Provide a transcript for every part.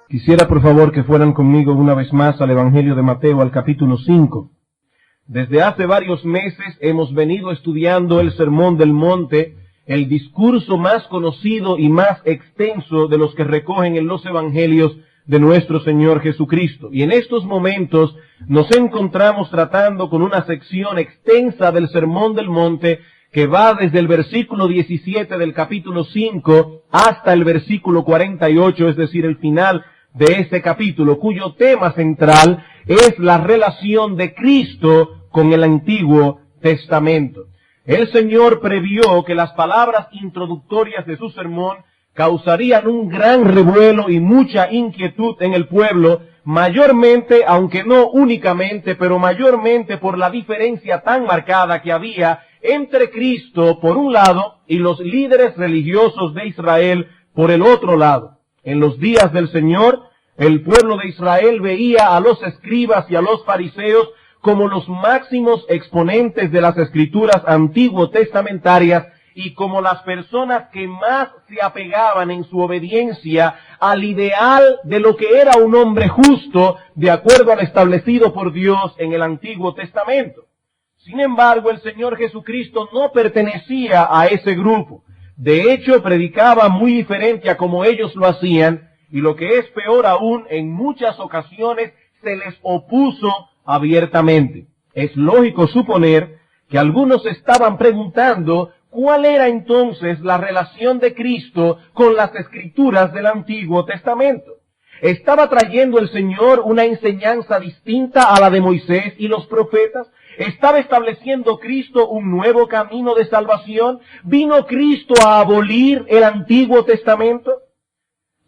Quisiera por favor que fueran conmigo una vez más al Evangelio de Mateo, al capítulo 5. Desde hace varios meses hemos venido estudiando el Sermón del Monte, el discurso más conocido y más extenso de los que recogen en los Evangelios de nuestro Señor Jesucristo. Y en estos momentos nos encontramos tratando con una sección extensa del Sermón del Monte que va desde el versículo 17 del capítulo 5 hasta el versículo 48, es decir, el final de este capítulo, cuyo tema central es la relación de Cristo con el Antiguo Testamento. El Señor previó que las palabras introductorias de su sermón causarían un gran revuelo y mucha inquietud en el pueblo, mayormente, aunque no únicamente, pero mayormente por la diferencia tan marcada que había entre Cristo por un lado y los líderes religiosos de Israel por el otro lado. En los días del Señor, el pueblo de Israel veía a los escribas y a los fariseos como los máximos exponentes de las escrituras antiguo testamentarias y como las personas que más se apegaban en su obediencia al ideal de lo que era un hombre justo de acuerdo al establecido por Dios en el Antiguo Testamento. Sin embargo, el Señor Jesucristo no pertenecía a ese grupo. De hecho, predicaba muy diferente a como ellos lo hacían, y lo que es peor aún, en muchas ocasiones se les opuso abiertamente. Es lógico suponer que algunos estaban preguntando cuál era entonces la relación de Cristo con las escrituras del Antiguo Testamento. ¿Estaba trayendo el Señor una enseñanza distinta a la de Moisés y los profetas? ¿Estaba estableciendo Cristo un nuevo camino de salvación? ¿Vino Cristo a abolir el Antiguo Testamento?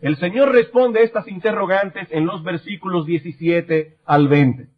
El Señor responde estas interrogantes en los versículos 17 al 20.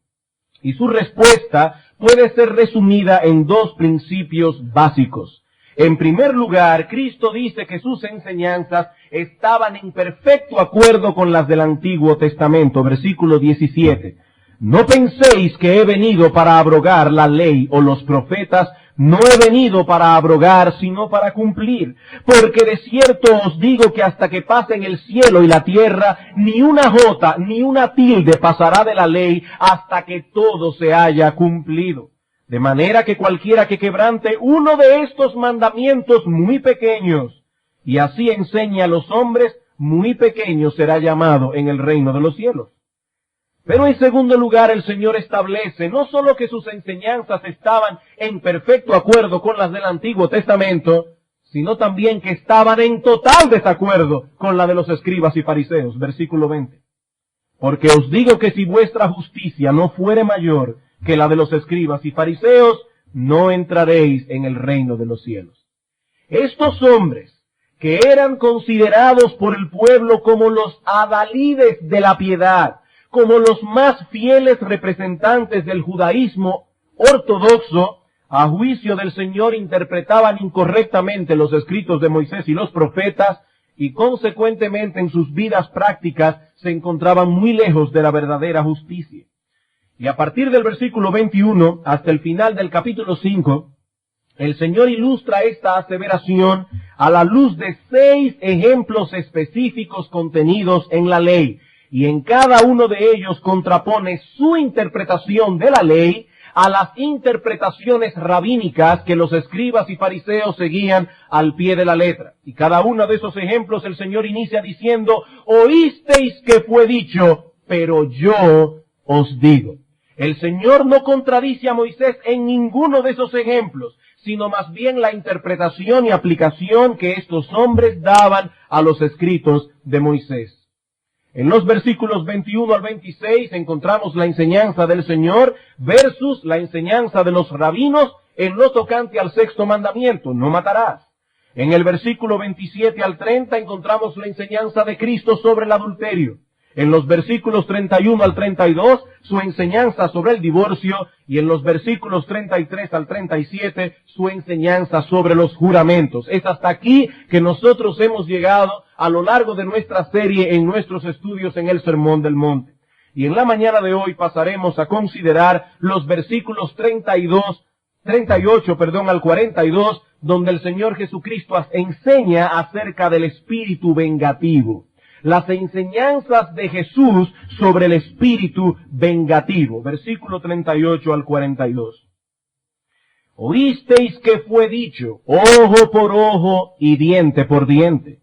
Y su respuesta puede ser resumida en dos principios básicos. En primer lugar, Cristo dice que sus enseñanzas estaban en perfecto acuerdo con las del Antiguo Testamento. Versículo 17. No penséis que he venido para abrogar la ley o los profetas. No he venido para abrogar, sino para cumplir. Porque de cierto os digo que hasta que pasen el cielo y la tierra, ni una jota, ni una tilde pasará de la ley hasta que todo se haya cumplido. De manera que cualquiera que quebrante uno de estos mandamientos muy pequeños, y así enseñe a los hombres, muy pequeño será llamado en el reino de los cielos. Pero en segundo lugar, el Señor establece no solo que sus enseñanzas estaban en perfecto acuerdo con las del Antiguo Testamento, sino también que estaban en total desacuerdo con la de los escribas y fariseos. Versículo 20. Porque os digo que si vuestra justicia no fuere mayor que la de los escribas y fariseos, no entraréis en el reino de los cielos. Estos hombres, que eran considerados por el pueblo como los adalides de la piedad, como los más fieles representantes del judaísmo ortodoxo, a juicio del Señor interpretaban incorrectamente los escritos de Moisés y los profetas, y consecuentemente en sus vidas prácticas se encontraban muy lejos de la verdadera justicia. Y a partir del versículo 21 hasta el final del capítulo 5, el Señor ilustra esta aseveración a la luz de 6 ejemplos específicos contenidos en la ley. Y en cada uno de ellos contrapone su interpretación de la ley a las interpretaciones rabínicas que los escribas y fariseos seguían al pie de la letra. Y cada uno de esos ejemplos el Señor inicia diciendo, oísteis que fue dicho, pero yo os digo. El Señor no contradice a Moisés en ninguno de esos ejemplos, sino más bien la interpretación y aplicación que estos hombres daban a los escritos de Moisés. En los versículos 21 al 26 encontramos la enseñanza del Señor versus la enseñanza de los rabinos en lo tocante al 6º mandamiento, no matarás. En el versículo 27 al 30 encontramos la enseñanza de Cristo sobre el adulterio. En los versículos 31 al 32, su enseñanza sobre el divorcio, y en los versículos 33 al 37, su enseñanza sobre los juramentos. Es hasta aquí que nosotros hemos llegado a lo largo de nuestra serie en nuestros estudios en el Sermón del Monte. Y en la mañana de hoy pasaremos a considerar los versículos 38 al 42, donde el Señor Jesucristo enseña acerca del espíritu vengativo. las enseñanzas de Jesús sobre el espíritu vengativo. Versículo 38 al 42. Oísteis que fue dicho, ojo por ojo y diente por diente.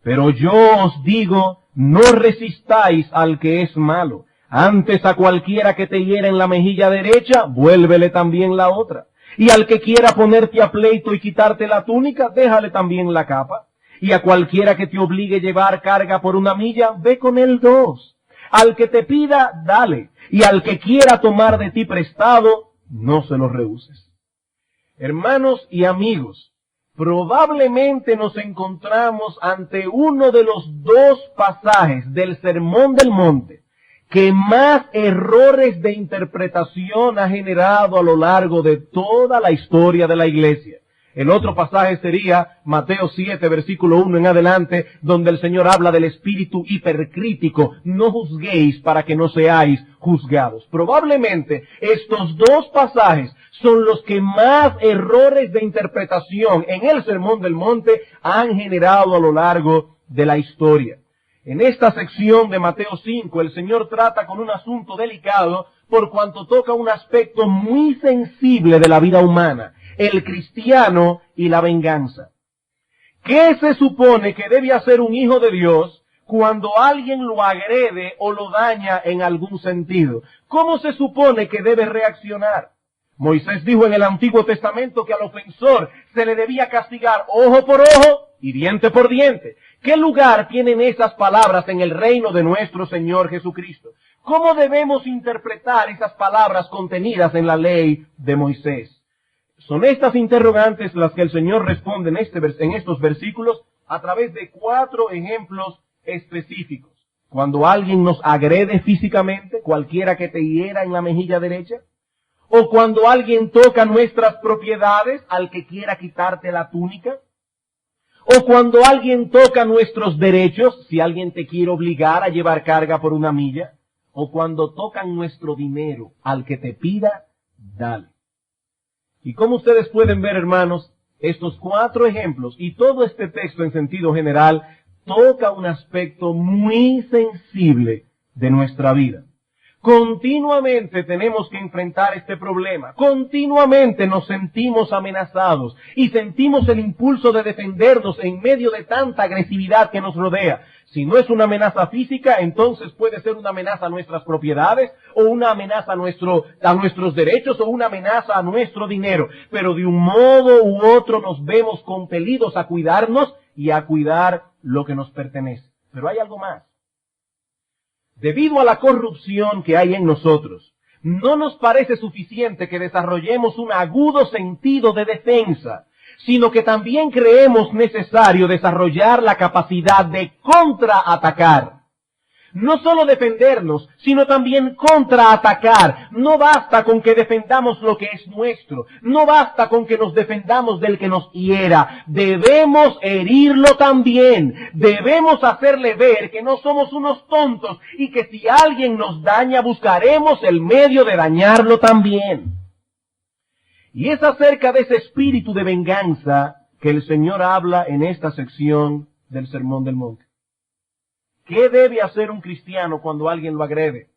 Pero yo os digo, no resistáis al que es malo. Antes a cualquiera que te hiera en la mejilla derecha, vuélvele también la otra. Y al que quiera ponerte a pleito y quitarte la túnica, déjale también la capa. Y a cualquiera que te obligue a llevar carga por 1 milla, ve con él 2. Al que te pida, dale. Y al que quiera tomar de ti prestado, no se lo rehuses. Hermanos y amigos, probablemente nos encontramos ante uno de los 2 pasajes del Sermón del Monte que más errores de interpretación ha generado a lo largo de toda la historia de la iglesia. El otro pasaje sería Mateo 7, versículo 1 en adelante, donde el Señor habla del espíritu hipercrítico. No juzguéis para que no seáis juzgados. Probablemente estos 2 pasajes son los que más errores de interpretación en el Sermón del Monte han generado a lo largo de la historia. En esta sección de Mateo 5, el Señor trata con un asunto delicado por cuanto toca un aspecto muy sensible de la vida humana, el cristiano y la venganza. ¿Qué se supone que debe hacer un hijo de Dios cuando alguien lo agrede o lo daña en algún sentido? ¿Cómo se supone que debe reaccionar? Moisés dijo en el Antiguo Testamento que al ofensor se le debía castigar ojo por ojo y diente por diente. ¿Qué lugar tienen esas palabras en el reino de nuestro Señor Jesucristo? ¿Cómo debemos interpretar esas palabras contenidas en la ley de Moisés? Son estas interrogantes las que el Señor responde en estos versículos a través de 4 ejemplos específicos. Cuando alguien nos agrede físicamente, cualquiera que te hiera en la mejilla derecha, o cuando alguien toca nuestras propiedades, al que quiera quitarte la túnica, o cuando alguien toca nuestros derechos, si alguien te quiere obligar a llevar carga por 1 milla, o cuando tocan nuestro dinero, al que te pida, dale. Y como ustedes pueden ver, hermanos, estos 4 ejemplos y todo este texto en sentido general toca un aspecto muy sensible de nuestra vida. Continuamente tenemos que enfrentar este problema. Continuamente nos sentimos amenazados y sentimos el impulso de defendernos en medio de tanta agresividad que nos rodea. Si no es una amenaza física, entonces puede ser una amenaza a nuestras propiedades, o una amenaza a nuestros derechos, o una amenaza a nuestro dinero. Pero de un modo u otro nos vemos compelidos a cuidarnos y a cuidar lo que nos pertenece. Pero hay algo más. Debido a la corrupción que hay en nosotros, no nos parece suficiente que desarrollemos un agudo sentido de defensa, sino que también creemos necesario desarrollar la capacidad de contraatacar. No solo defendernos, sino también contraatacar. No basta con que defendamos lo que es nuestro. No basta con que nos defendamos del que nos hiera. Debemos herirlo también. Debemos hacerle ver que no somos unos tontos y que si alguien nos daña, buscaremos el medio de dañarlo también. Y es acerca de ese espíritu de venganza que el Señor habla en esta sección del Sermón del Monte. ¿Qué debe hacer un cristiano cuando alguien lo agrede?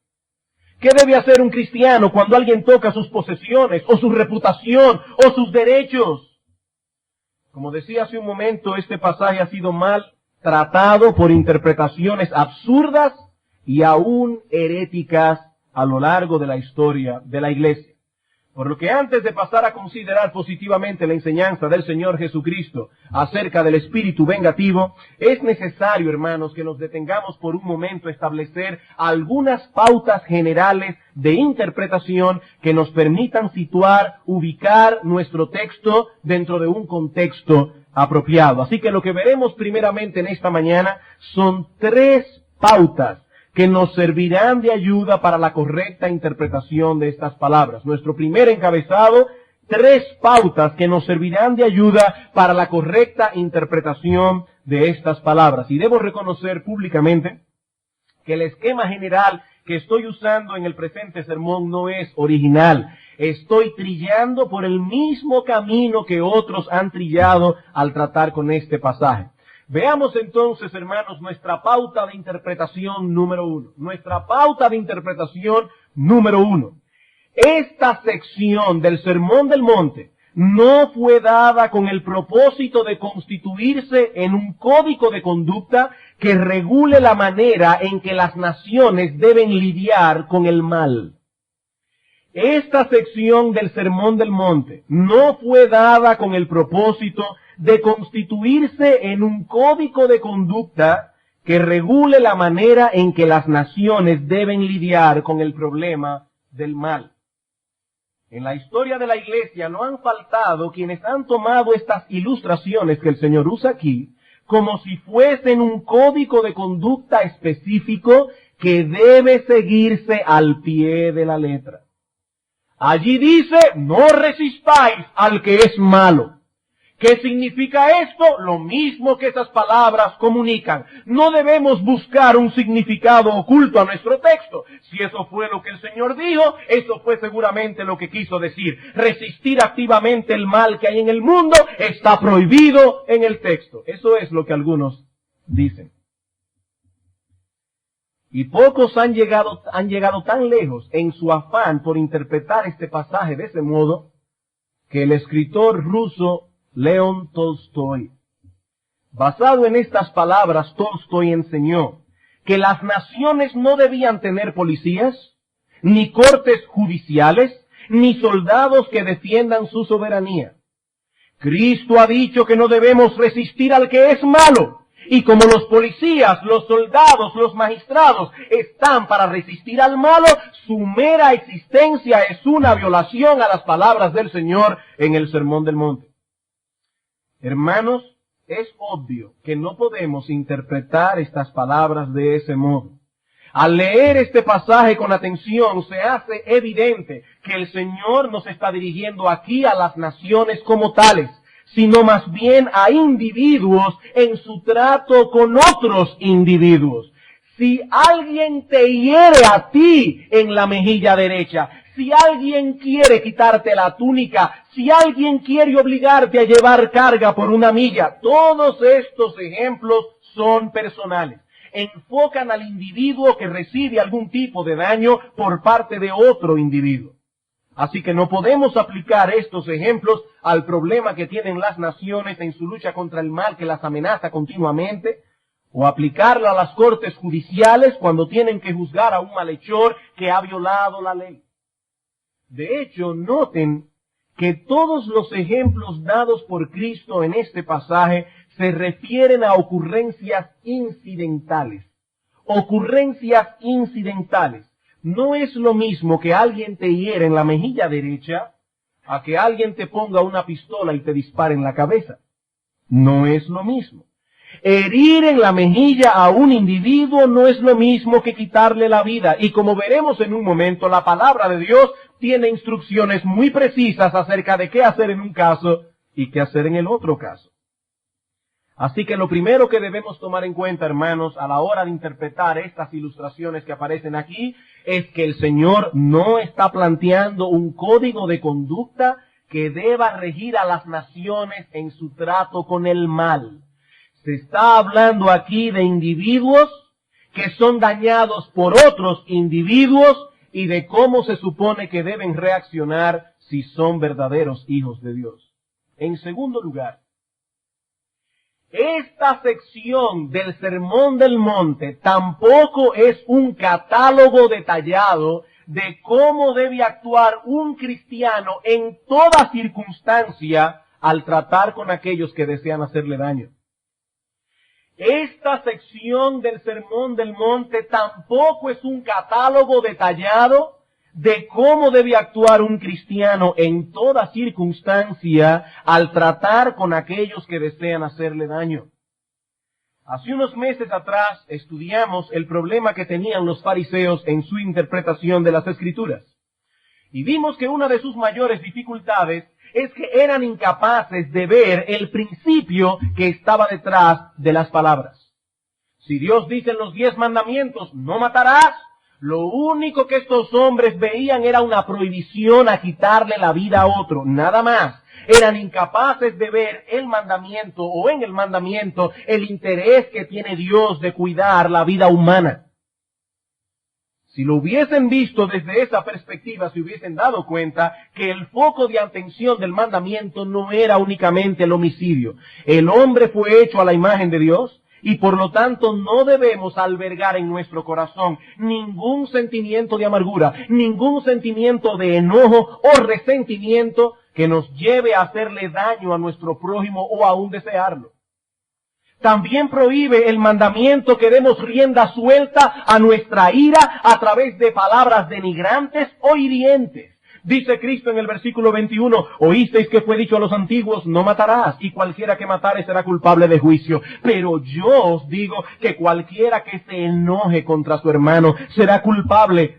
¿Qué debe hacer un cristiano cuando alguien toca sus posesiones, o su reputación, o sus derechos? Como decía hace un momento, este pasaje ha sido mal tratado por interpretaciones absurdas y aún heréticas a lo largo de la historia de la Iglesia. Por lo que antes de pasar a considerar positivamente la enseñanza del Señor Jesucristo acerca del espíritu vengativo, es necesario, hermanos, que nos detengamos por un momento a establecer algunas pautas generales de interpretación que nos permitan ubicar nuestro texto dentro de un contexto apropiado. Así que lo que veremos primeramente en esta mañana son 3 pautas que nos servirán de ayuda para la correcta interpretación de estas palabras. Nuestro primer encabezado, 3 pautas que nos servirán de ayuda para la correcta interpretación de estas palabras. Y debo reconocer públicamente que el esquema general que estoy usando en el presente sermón no es original. Estoy trillando por el mismo camino que otros han trillado al tratar con este pasaje. Veamos entonces, hermanos, nuestra pauta de interpretación número 1. Nuestra pauta de interpretación número 1. Esta sección del Sermón del Monte no fue dada con el propósito de constituirse en un código de conducta que regule la manera en que las naciones deben lidiar con el mal. Esta sección del Sermón del Monte no fue dada con el propósito de constituirse en un código de conducta que regule la manera en que las naciones deben lidiar con el problema del mal. En la historia de la Iglesia no han faltado quienes han tomado estas ilustraciones que el Señor usa aquí como si fuesen un código de conducta específico que debe seguirse al pie de la letra. Allí dice, no resistáis al que es malo. ¿Qué significa esto? Lo mismo que esas palabras comunican. No debemos buscar un significado oculto a nuestro texto. Si eso fue lo que el Señor dijo, eso fue seguramente lo que quiso decir. Resistir activamente el mal que hay en el mundo está prohibido en el texto. Eso es lo que algunos dicen. Y pocos han llegado tan lejos en su afán por interpretar este pasaje de ese modo, que el escritor ruso León Tolstoy, basado en estas palabras, Tolstoy enseñó que las naciones no debían tener policías, ni cortes judiciales, ni soldados que defiendan su soberanía. Cristo ha dicho que no debemos resistir al que es malo, y como los policías, los soldados, los magistrados están para resistir al malo, su mera existencia es una violación a las palabras del Señor en el Sermón del Monte. Hermanos, es obvio que no podemos interpretar estas palabras de ese modo. Al leer este pasaje con atención, se hace evidente que el Señor no se está dirigiendo aquí a las naciones como tales, sino más bien a individuos en su trato con otros individuos. Si alguien te hiere a ti en la mejilla derecha, si alguien quiere quitarte la túnica, si alguien quiere obligarte a llevar carga por una milla, todos estos ejemplos son personales. Enfocan al individuo que recibe algún tipo de daño por parte de otro individuo. Así que no podemos aplicar estos ejemplos al problema que tienen las naciones en su lucha contra el mal que las amenaza continuamente, o aplicarlo a las cortes judiciales cuando tienen que juzgar a un malhechor que ha violado la ley. De hecho, noten que todos los ejemplos dados por Cristo en este pasaje se refieren a ocurrencias incidentales. Ocurrencias incidentales. No es lo mismo que alguien te hiere en la mejilla derecha a que alguien te ponga una pistola y te dispare en la cabeza. No es lo mismo. Herir en la mejilla a un individuo no es lo mismo que quitarle la vida. Y como veremos en un momento, la palabra de Dios tiene instrucciones muy precisas acerca de qué hacer en un caso y qué hacer en el otro caso. Así que lo primero que debemos tomar en cuenta, hermanos, a la hora de interpretar estas ilustraciones que aparecen aquí, es que el Señor no está planteando un código de conducta que deba regir a las naciones en su trato con el mal. Se está hablando aquí de individuos que son dañados por otros individuos y de cómo se supone que deben reaccionar si son verdaderos hijos de Dios. En segundo lugar, esta sección del Sermón del Monte tampoco es un catálogo detallado de cómo debe actuar un cristiano en toda circunstancia al tratar con aquellos que desean hacerle daño. Esta sección del Sermón del Monte tampoco es un catálogo detallado de cómo debe actuar un cristiano en toda circunstancia al tratar con aquellos que desean hacerle daño. Hace unos meses atrás estudiamos el problema que tenían los fariseos en su interpretación de las Escrituras. Y vimos que una de sus mayores dificultades es que eran incapaces de ver el principio que estaba detrás de las palabras. Si Dios dice en los 10 mandamientos, no matarás, Lo único que estos hombres veían era una prohibición a quitarle la vida a otro, nada más. Eran incapaces de ver el mandamiento o en el mandamiento el interés que tiene Dios de cuidar la vida humana. Si lo hubiesen visto desde esa perspectiva, se hubiesen dado cuenta que el foco de atención del mandamiento no era únicamente el homicidio. El hombre fue hecho a la imagen de Dios y por lo tanto no debemos albergar en nuestro corazón ningún sentimiento de amargura, ningún sentimiento de enojo o resentimiento que nos lleve a hacerle daño a nuestro prójimo o aún desearlo. También prohíbe el mandamiento que demos rienda suelta a nuestra ira a través de palabras denigrantes o hirientes. Dice Cristo en el versículo 21, oísteis que fue dicho a los antiguos, no matarás, y cualquiera que matare será culpable de juicio. Pero yo os digo que cualquiera que se enoje contra su hermano será culpable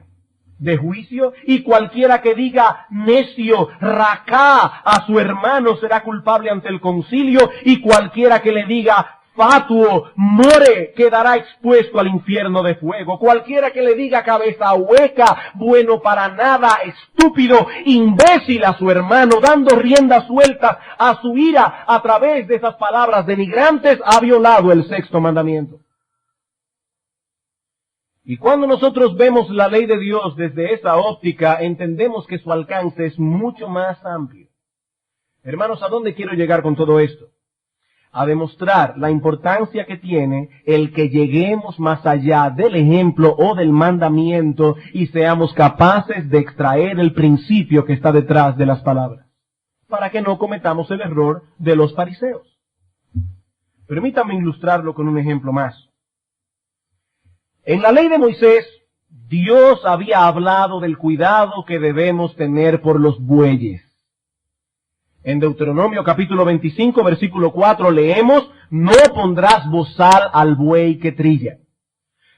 de juicio, y cualquiera que diga necio, racá, a su hermano será culpable ante el concilio, y cualquiera que le diga fatuo, more, quedará expuesto al infierno de fuego. Cualquiera que le diga cabeza hueca, bueno para nada, estúpido, imbécil a su hermano, dando rienda suelta a su ira a través de esas palabras denigrantes, ha violado el sexto mandamiento. Y cuando nosotros vemos la ley de Dios desde esa óptica, entendemos que su alcance es mucho más amplio. Hermanos, ¿a dónde quiero llegar con todo esto? A demostrar la importancia que tiene el que lleguemos más allá del ejemplo o del mandamiento y seamos capaces de extraer el principio que está detrás de las palabras, para que no cometamos el error de los fariseos. Permítanme ilustrarlo con un ejemplo más. En la ley de Moisés, Dios había hablado del cuidado que debemos tener por los bueyes. En Deuteronomio capítulo 25, versículo 4 leemos, no pondrás bozal al buey que trilla.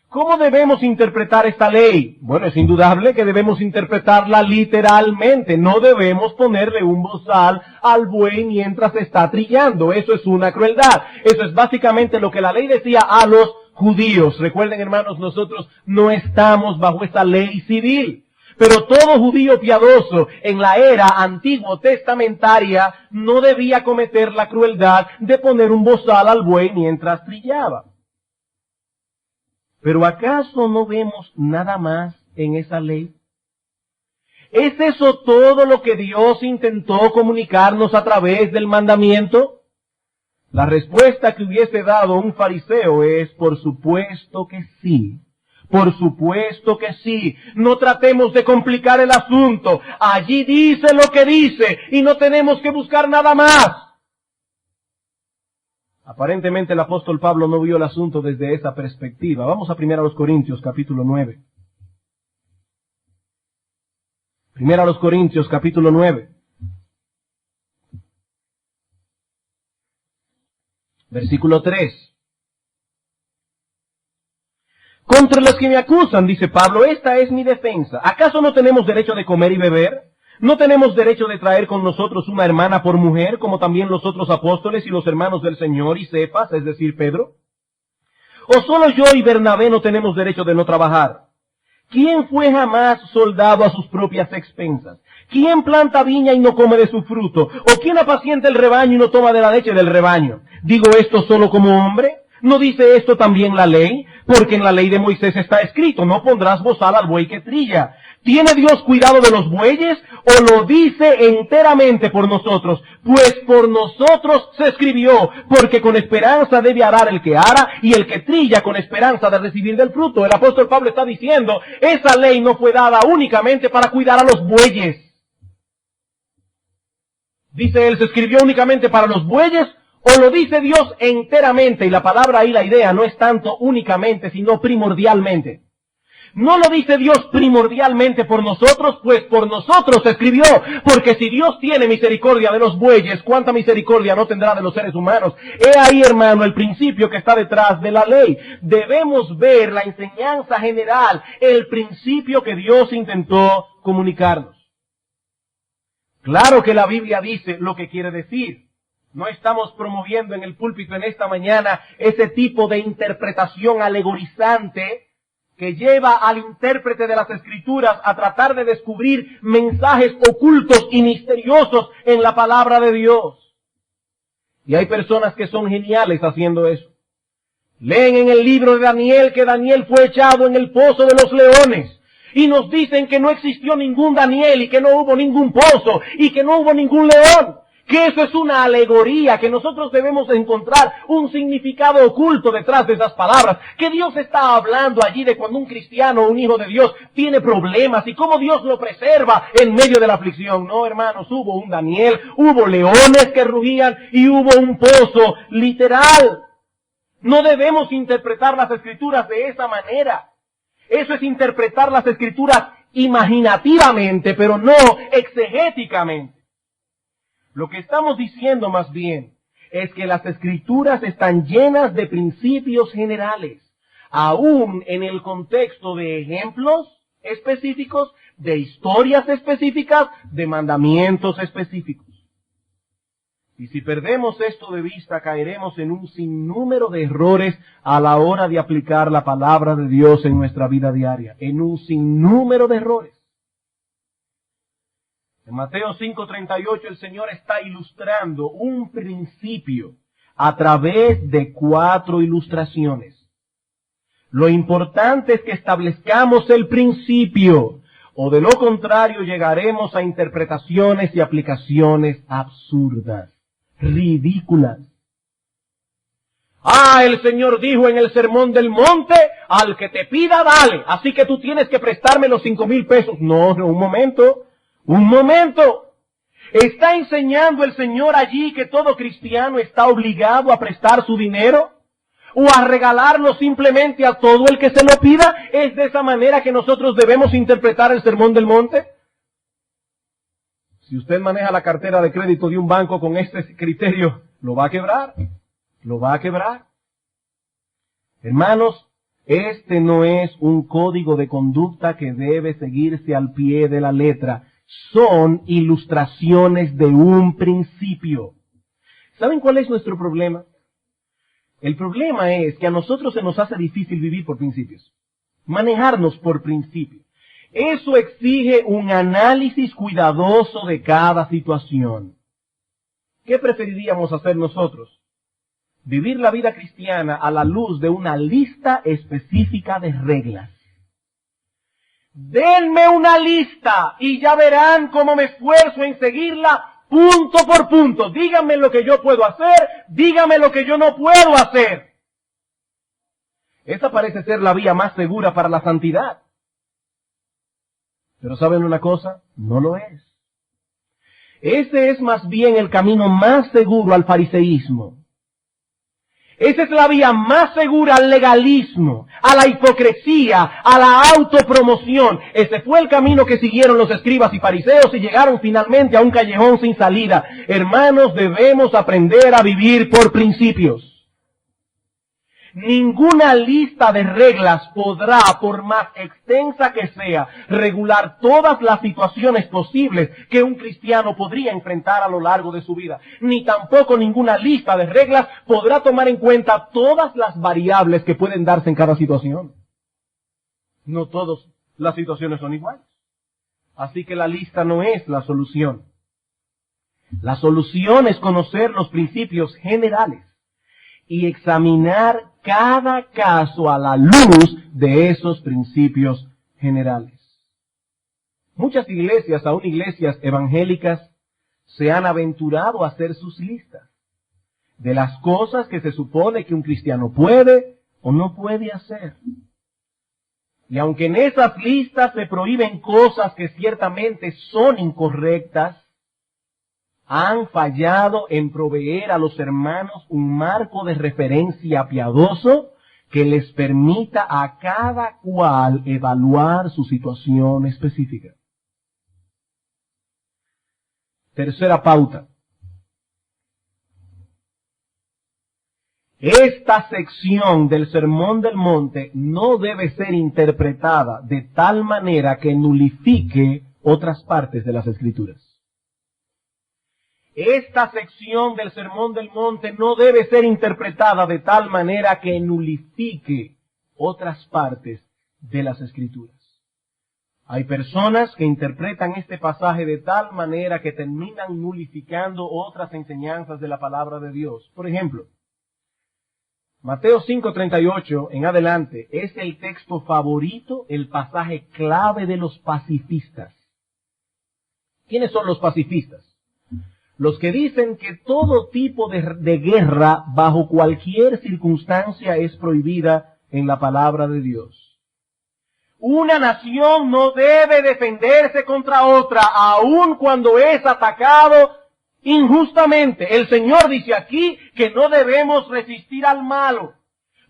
¿Cómo debemos interpretar esta ley? Bueno, es indudable que debemos interpretarla literalmente. No debemos ponerle un bozal al buey mientras está trillando. Eso es una crueldad. Eso es básicamente lo que la ley decía a los judíos. Recuerden, hermanos, nosotros no estamos bajo esta ley civil. Pero todo judío piadoso en la era antiguo testamentaria no debía cometer la crueldad de poner un bozal al buey mientras trillaba. Pero ¿acaso no vemos nada más en esa ley? ¿Es eso todo lo que Dios intentó comunicarnos a través del mandamiento? La respuesta que hubiese dado un fariseo es, por supuesto que sí. Por supuesto que sí. No tratemos de complicar el asunto. Allí dice lo que dice y no tenemos que buscar nada más. Aparentemente el apóstol Pablo no vio el asunto desde esa perspectiva. Vamos a 1 Corintios capítulo 9. 1 Corintios capítulo 9. Versículo 3. Contra los que me acusan, dice Pablo, esta es mi defensa. ¿Acaso no tenemos derecho de comer y beber? ¿No tenemos derecho de traer con nosotros una hermana por mujer, como también los otros apóstoles y los hermanos del Señor y Cefas, es decir, Pedro? ¿O solo yo y Bernabé no tenemos derecho de no trabajar? ¿Quién fue jamás soldado a sus propias expensas? ¿Quién planta viña y no come de su fruto? ¿O quién apacienta el rebaño y no toma de la leche del rebaño? ¿Digo esto solo como hombre? ¿No dice esto también la ley? Porque en la ley de Moisés está escrito, no pondrás bozal al buey que trilla. ¿Tiene Dios cuidado de los bueyes o lo dice enteramente por nosotros? Pues por nosotros se escribió, porque con esperanza debe arar el que ara y el que trilla con esperanza de recibir del fruto. El apóstol Pablo está diciendo, esa ley no fue dada únicamente para cuidar a los bueyes. Dice él, ¿se escribió únicamente para los bueyes? ¿O lo dice Dios enteramente? Y la palabra ahí, la idea, no es tanto únicamente, sino primordialmente. ¿No lo dice Dios primordialmente por nosotros? Pues por nosotros se escribió. Porque si Dios tiene misericordia de los bueyes, ¿cuánta misericordia no tendrá de los seres humanos? He ahí, hermano, el principio que está detrás de la ley. Debemos ver la enseñanza general, el principio que Dios intentó comunicarnos. Claro que la Biblia dice lo que quiere decir. No estamos promoviendo en el púlpito en esta mañana ese tipo de interpretación alegorizante que lleva al intérprete de las Escrituras a tratar de descubrir mensajes ocultos y misteriosos en la palabra de Dios. Y hay personas que son geniales haciendo eso. Leen en el libro de Daniel que Daniel fue echado en el pozo de los leones. Y nos dicen que no existió ningún Daniel y que no hubo ningún pozo y que no hubo ningún león. Que eso es una alegoría, que nosotros debemos encontrar un significado oculto detrás de esas palabras. Que Dios está hablando allí de cuando un cristiano, un hijo de Dios, tiene problemas y cómo Dios lo preserva en medio de la aflicción. No, hermanos, hubo un Daniel, hubo leones que rugían y hubo un pozo literal. No debemos interpretar las Escrituras de esa manera. Eso es interpretar las Escrituras imaginativamente, pero no exegéticamente. Lo que estamos diciendo más bien es que las Escrituras están llenas de principios generales, aún en el contexto de ejemplos específicos, de historias específicas, de mandamientos específicos. Y si perdemos esto de vista, caeremos en un sinnúmero de errores a la hora de aplicar la palabra de Dios en nuestra vida diaria. En un sinnúmero de errores. En Mateo 5:38 el Señor está ilustrando un principio a través de 4 ilustraciones. Lo importante es que establezcamos el principio, o de lo contrario llegaremos a interpretaciones y aplicaciones absurdas, ridículas. El Señor dijo en el Sermón del Monte, al que te pida, dale, así que tú tienes que prestarme los 5,000 pesos. No, un momento. ¿Está enseñando el Señor allí que todo cristiano está obligado a prestar su dinero? ¿O a regalarlo simplemente a todo el que se lo pida? ¿Es de esa manera que nosotros debemos interpretar el Sermón del Monte? Si usted maneja la cartera de crédito de un banco con este criterio, lo va a quebrar. Hermanos, este no es un código de conducta que debe seguirse al pie de la letra. Son ilustraciones de un principio. ¿Saben cuál es nuestro problema? El problema es que a nosotros se nos hace difícil vivir por principios, manejarnos por principios. Eso exige un análisis cuidadoso de cada situación. ¿Qué preferiríamos hacer nosotros? Vivir la vida cristiana a la luz de una lista específica de reglas. Denme una lista y ya verán cómo me esfuerzo en seguirla punto por punto. Díganme lo que yo puedo hacer, díganme lo que yo no puedo hacer. Esa parece ser la vía más segura para la santidad. Pero ¿saben una cosa? No lo es. Ese es más bien el camino más seguro al fariseísmo. Esa es la vía más segura al legalismo, a la hipocresía, a la autopromoción. Ese fue el camino que siguieron los escribas y fariseos y llegaron finalmente a un callejón sin salida. Hermanos, debemos aprender a vivir por principios. Ninguna lista de reglas podrá, por más extensa que sea, regular todas las situaciones posibles que un cristiano podría enfrentar a lo largo de su vida. Ni tampoco ninguna lista de reglas podrá tomar en cuenta todas las variables que pueden darse en cada situación. No todas las situaciones son iguales. Así que la lista no es la solución. La solución es conocer los principios generales y examinar cada caso a la luz de esos principios generales. Muchas iglesias, aún iglesias evangélicas, se han aventurado a hacer sus listas de las cosas que se supone que un cristiano puede o no puede hacer. Y aunque en esas listas se prohíben cosas que ciertamente son incorrectas, han fallado en proveer a los hermanos un marco de referencia piadoso que les permita a cada cual evaluar su situación específica. Tercera pauta. Esta sección del Sermón del Monte no debe ser interpretada de tal manera que nulifique otras partes de las Escrituras. Esta sección del Sermón del Monte no debe ser interpretada de tal manera que nulifique otras partes de las Escrituras. Hay personas que interpretan este pasaje de tal manera que terminan nulificando otras enseñanzas de la palabra de Dios. Por ejemplo, Mateo 5:38 en adelante es el texto favorito, el pasaje clave de los pacifistas. ¿Quiénes son los pacifistas? Los que dicen que todo tipo de guerra bajo cualquier circunstancia es prohibida en la palabra de Dios. Una nación no debe defenderse contra otra, aun cuando es atacado injustamente. El Señor dice aquí que no debemos resistir al malo.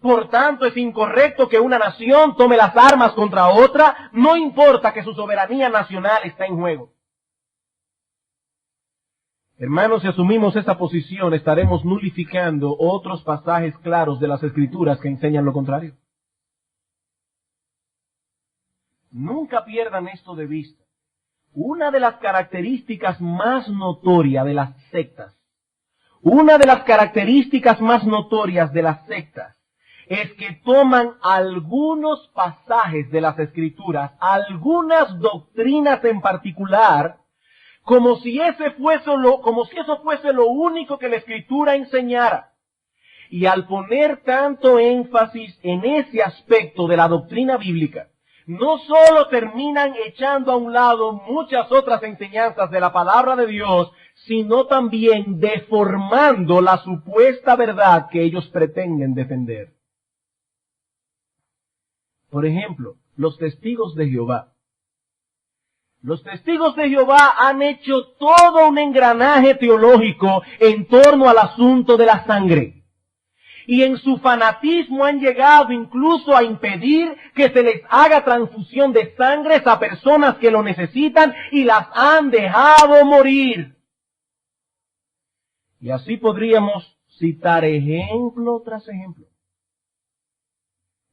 Por tanto, es incorrecto que una nación tome las armas contra otra, no importa que su soberanía nacional está en juego. Hermanos, si asumimos esa posición, estaremos nulificando otros pasajes claros de las Escrituras que enseñan lo contrario. Nunca pierdan esto de vista. Una de las características más notorias de las sectas, es que toman algunos pasajes de las Escrituras, algunas doctrinas en particular, como si eso fuese lo único que la Escritura enseñara. Y al poner tanto énfasis en ese aspecto de la doctrina bíblica, no solo terminan echando a un lado muchas otras enseñanzas de la palabra de Dios, sino también deformando la supuesta verdad que ellos pretenden defender. Por ejemplo, los testigos de Jehová. Los testigos de Jehová han hecho todo un engranaje teológico en torno al asunto de la sangre. Y en su fanatismo han llegado incluso a impedir que se les haga transfusión de sangre a personas que lo necesitan y las han dejado morir. Y así podríamos citar ejemplo tras ejemplo.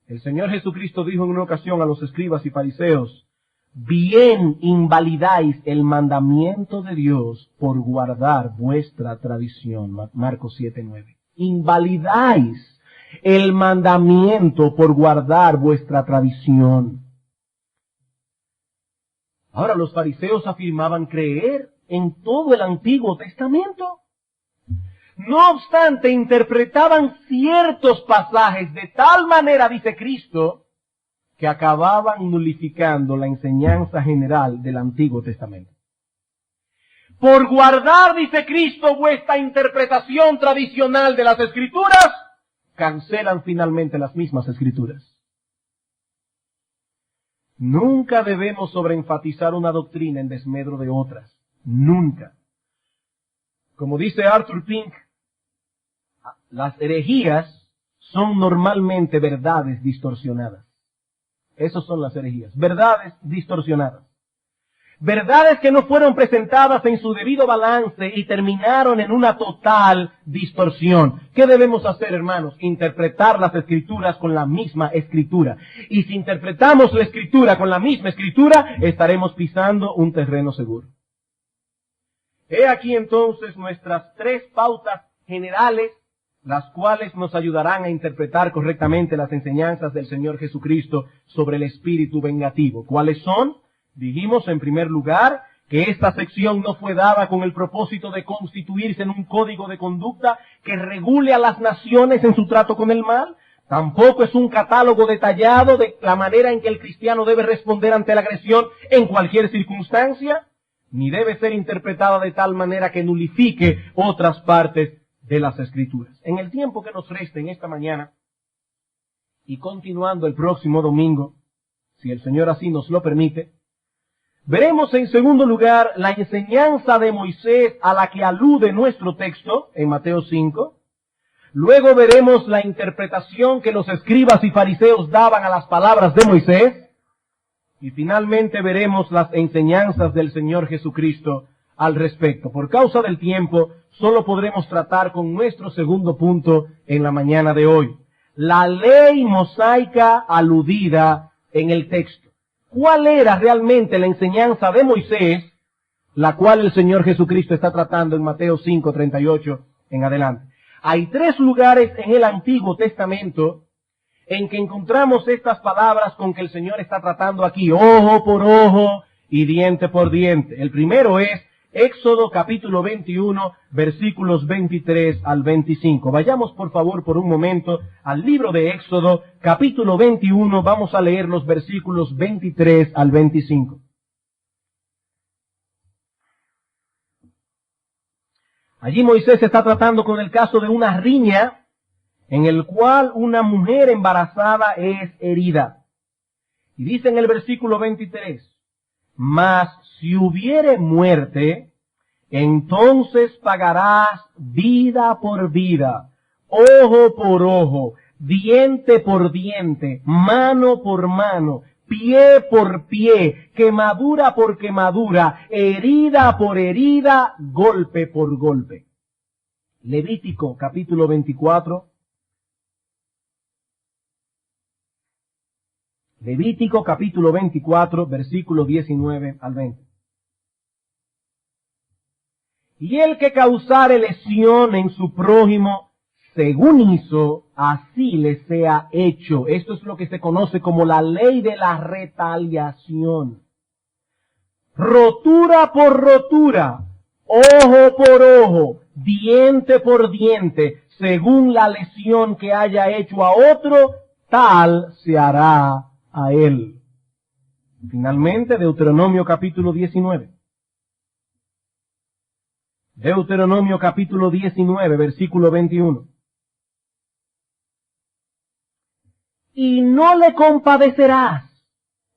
El Señor Jesucristo dijo en una ocasión a los escribas y fariseos: bien invalidáis el mandamiento de Dios por guardar vuestra tradición. Marcos 7:9. Invalidáis el mandamiento por guardar vuestra tradición. Ahora, los fariseos afirmaban creer en todo el Antiguo Testamento. No obstante, interpretaban ciertos pasajes de tal manera, dice Cristo, que acababan nulificando la enseñanza general del Antiguo Testamento. Por guardar, dice Cristo, vuestra interpretación tradicional de las Escrituras, cancelan finalmente las mismas Escrituras. Nunca debemos sobreenfatizar una doctrina en desmedro de otras. Nunca. Como dice Arthur Pink, las herejías son normalmente verdades distorsionadas. Esas son las herejías. Verdades distorsionadas. Verdades que no fueron presentadas en su debido balance y terminaron en una total distorsión. ¿Qué debemos hacer, hermanos? Interpretar las Escrituras con la misma Escritura. Y si interpretamos la Escritura con la misma Escritura, estaremos pisando un terreno seguro. He aquí entonces nuestras 3 pautas generales, las cuales nos ayudarán a interpretar correctamente las enseñanzas del Señor Jesucristo sobre el espíritu vengativo. ¿Cuáles son? Dijimos en primer lugar que esta sección no fue dada con el propósito de constituirse en un código de conducta que regule a las naciones en su trato con el mal. Tampoco es un catálogo detallado de la manera en que el cristiano debe responder ante la agresión en cualquier circunstancia, ni debe ser interpretada de tal manera que nulifique otras partes de las Escrituras. En el tiempo que nos resta en esta mañana, y continuando el próximo domingo, si el Señor así nos lo permite, veremos en segundo lugar la enseñanza de Moisés a la que alude nuestro texto en Mateo 5. Luego veremos la interpretación que los escribas y fariseos daban a las palabras de Moisés. Y finalmente veremos las enseñanzas del Señor Jesucristo al respecto. Por causa del tiempo, solo podremos tratar con nuestro segundo punto en la mañana de hoy. La ley mosaica aludida en el texto. ¿Cuál era realmente la enseñanza de Moisés, la cual el Señor Jesucristo está tratando en Mateo 5:38 en adelante? Hay 3 lugares en el Antiguo Testamento en que encontramos estas palabras con que el Señor está tratando aquí, ojo por ojo y diente por diente. El primero es Éxodo capítulo 21, versículos 23 al 25. Vayamos por favor por un momento al libro de Éxodo capítulo 21, vamos a leer los versículos 23 al 25. Allí Moisés está tratando con el caso de una riña en el cual una mujer embarazada es herida. Y dice en el versículo 23, mas si hubiere muerte, entonces pagarás vida por vida, ojo por ojo, diente por diente, mano por mano, pie por pie, quemadura por quemadura, herida por herida, golpe por golpe. Levítico capítulo 24. Levítico capítulo 24, versículo 19 al 20. Y el que causare lesión en su prójimo, según hizo, así le sea hecho. Esto es lo que se conoce como la ley de la retaliación. Rotura por rotura, ojo por ojo, diente por diente, según la lesión que haya hecho a otro, tal se hará a él. Finalmente, Deuteronomio capítulo 19. Deuteronomio capítulo 19, versículo 21. Y no le compadecerás,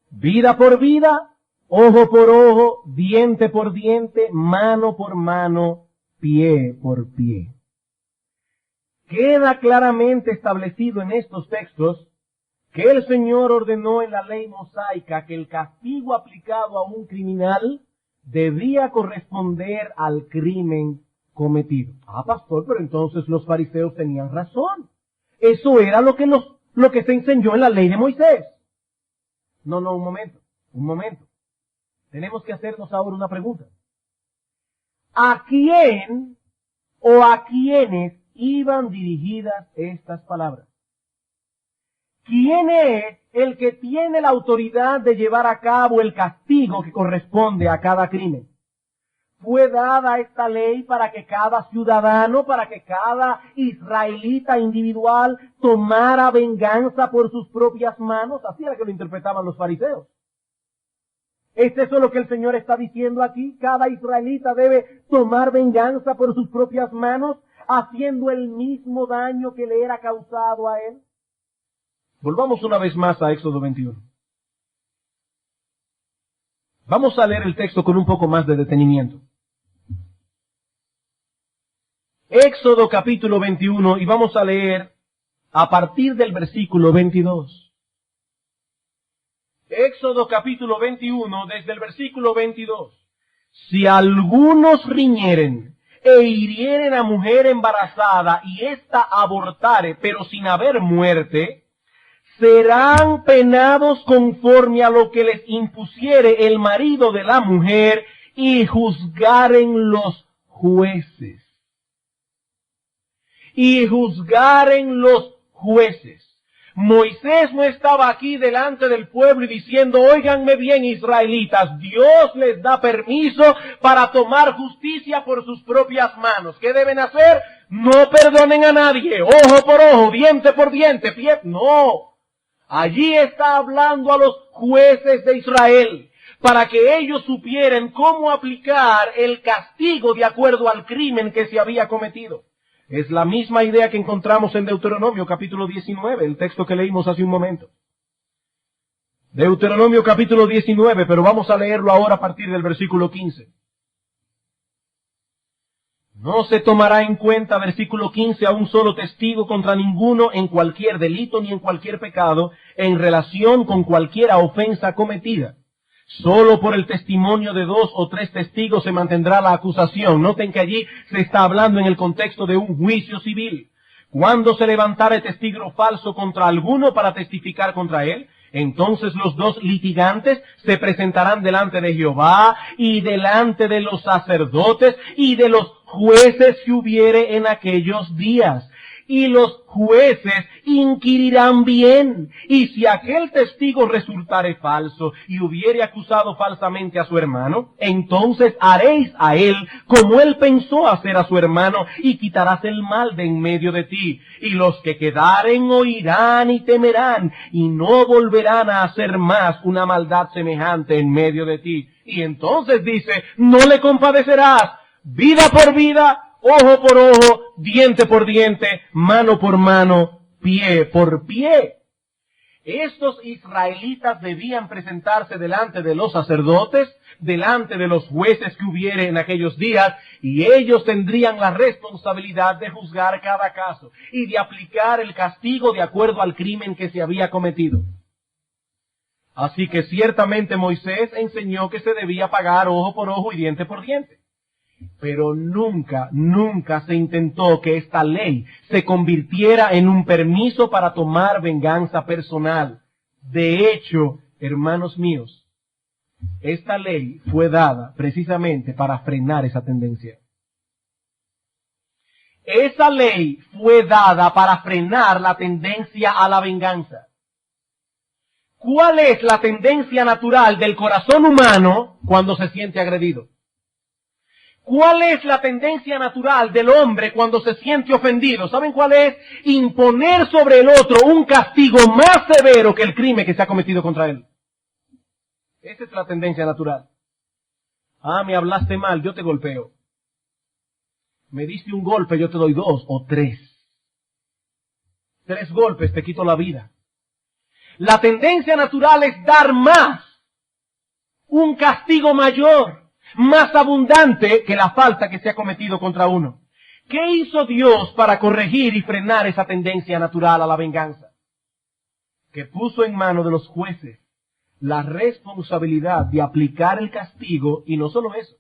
vida por vida, ojo por ojo, diente por diente, mano por mano, pie por pie. Queda claramente establecido en estos textos que el Señor ordenó en la ley mosaica que el castigo aplicado a un criminal debía corresponder al crimen cometido. Ah, pastor, pero entonces los fariseos tenían razón. Eso era lo que se enseñó en la ley de Moisés. No, un momento. Tenemos que hacernos ahora una pregunta. ¿A quién o a quiénes iban dirigidas estas palabras? ¿Quién es el que tiene la autoridad de llevar a cabo el castigo que corresponde a cada crimen? Fue dada esta ley para que cada ciudadano, para que cada israelita individual tomara venganza por sus propias manos. Así era que lo interpretaban los fariseos. ¿Es eso lo que el Señor está diciendo aquí? Cada israelita debe tomar venganza por sus propias manos, haciendo el mismo daño que le era causado a él. Volvamos una vez más a Éxodo 21. Vamos a leer el texto con un poco más de detenimiento. Éxodo capítulo 21 y vamos a leer a partir del versículo 22. Éxodo capítulo 21 desde el versículo 22. Si algunos riñeren e hirieren a mujer embarazada y ésta abortare, pero sin haber muerte, serán penados conforme a lo que les impusiere el marido de la mujer y juzgaren los jueces. Y juzgaren los jueces. Moisés no estaba aquí delante del pueblo y diciendo, óiganme bien israelitas, Dios les da permiso para tomar justicia por sus propias manos. ¿Qué deben hacer? No perdonen a nadie, ojo por ojo, diente por diente, pie. No. Allí está hablando a los jueces de Israel, para que ellos supieran cómo aplicar el castigo de acuerdo al crimen que se había cometido. Es la misma idea que encontramos en Deuteronomio capítulo 19, el texto que leímos hace un momento. Deuteronomio capítulo 19, pero vamos a leerlo ahora a partir del versículo 15. No se tomará en cuenta, versículo 15, a un solo testigo contra ninguno en cualquier delito ni en cualquier pecado, en relación con cualquiera ofensa cometida. Solo por el testimonio de 2 o 3 testigos se mantendrá la acusación. Noten que allí se está hablando en el contexto de un juicio civil. Cuando se levantare testigo falso contra alguno para testificar contra él, entonces los 2 litigantes se presentarán delante de Jehová y delante de los sacerdotes y de los jueces que hubiere en aquellos días. y los jueces inquirirán bien. Y si aquel testigo resultare falso y hubiere acusado falsamente a su hermano, entonces haréis a él como él pensó hacer a su hermano, y quitarás el mal de en medio de ti. Y los que quedaren oirán y temerán, y no volverán a hacer más una maldad semejante en medio de ti. Y entonces dice, no le compadecerás, vida por vida, ojo por ojo, diente por diente, mano por mano, pie por pie. Estos israelitas debían presentarse delante de los sacerdotes, delante de los jueces que hubiere en aquellos días, y ellos tendrían la responsabilidad de juzgar cada caso y de aplicar el castigo de acuerdo al crimen que se había cometido. Así que ciertamente Moisés enseñó que se debía pagar ojo por ojo y diente por diente. Pero nunca se intentó que esta ley se convirtiera en un permiso para tomar venganza personal. De hecho, hermanos míos, esta ley fue dada precisamente para frenar esa tendencia. Esa ley fue dada para frenar la tendencia a la venganza. ¿Cuál es la tendencia natural del corazón humano cuando se siente agredido? ¿Cuál es la tendencia natural del hombre cuando se siente ofendido? ¿Saben cuál es? Imponer sobre el otro un castigo más severo que el crimen que se ha cometido contra él. Esa es la tendencia natural. Ah, me hablaste mal, yo te golpeo. Me diste un golpe, yo te doy 2 o 3. 3 golpes, te quito la vida. La tendencia natural es dar más, un castigo mayor, más abundante que la falta que se ha cometido contra uno. ¿Qué hizo Dios para corregir y frenar esa tendencia natural a la venganza? Que puso en manos de los jueces la responsabilidad de aplicar el castigo, y no solo eso,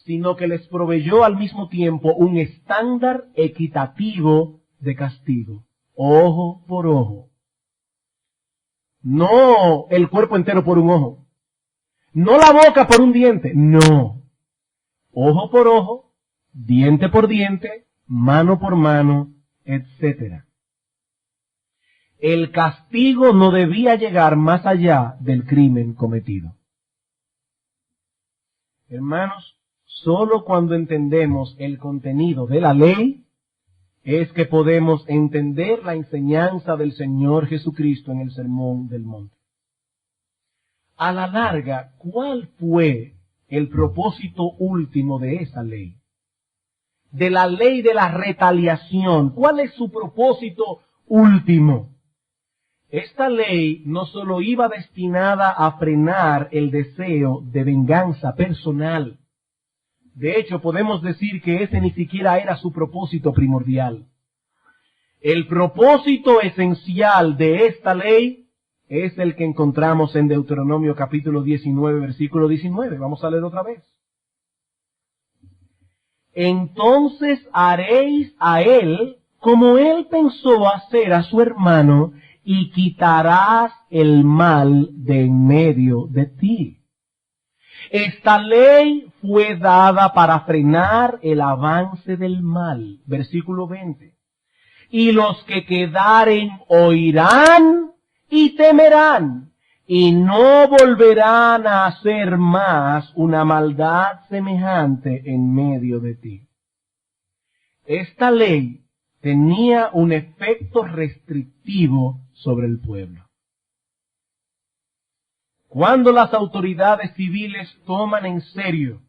sino que les proveyó al mismo tiempo un estándar equitativo de castigo, ojo por ojo. No el cuerpo entero por un ojo. No la boca por un diente. No. Ojo por ojo, diente por diente, mano por mano, etc. El castigo no debía llegar más allá del crimen cometido. Hermanos, solo cuando entendemos el contenido de la ley es que podemos entender la enseñanza del Señor Jesucristo en el Sermón del Monte. A la larga, ¿cuál fue el propósito último de esa ley? De la ley de la retaliación. ¿Cuál es su propósito último? Esta ley no solo iba destinada a frenar el deseo de venganza personal. De hecho, podemos decir que ese ni siquiera era su propósito primordial. El propósito esencial de esta ley es el que encontramos en Deuteronomio capítulo 19, versículo 19. Vamos a leer otra vez. Entonces haréis a él como él pensó hacer a su hermano, y quitarás el mal de en medio de ti. Esta ley fue dada para frenar el avance del mal. Versículo 20. Y los que quedaren oirán y temerán, y no volverán a hacer más una maldad semejante en medio de ti. Esta ley tenía un efecto restrictivo sobre el pueblo. Cuando las autoridades civiles toman en serio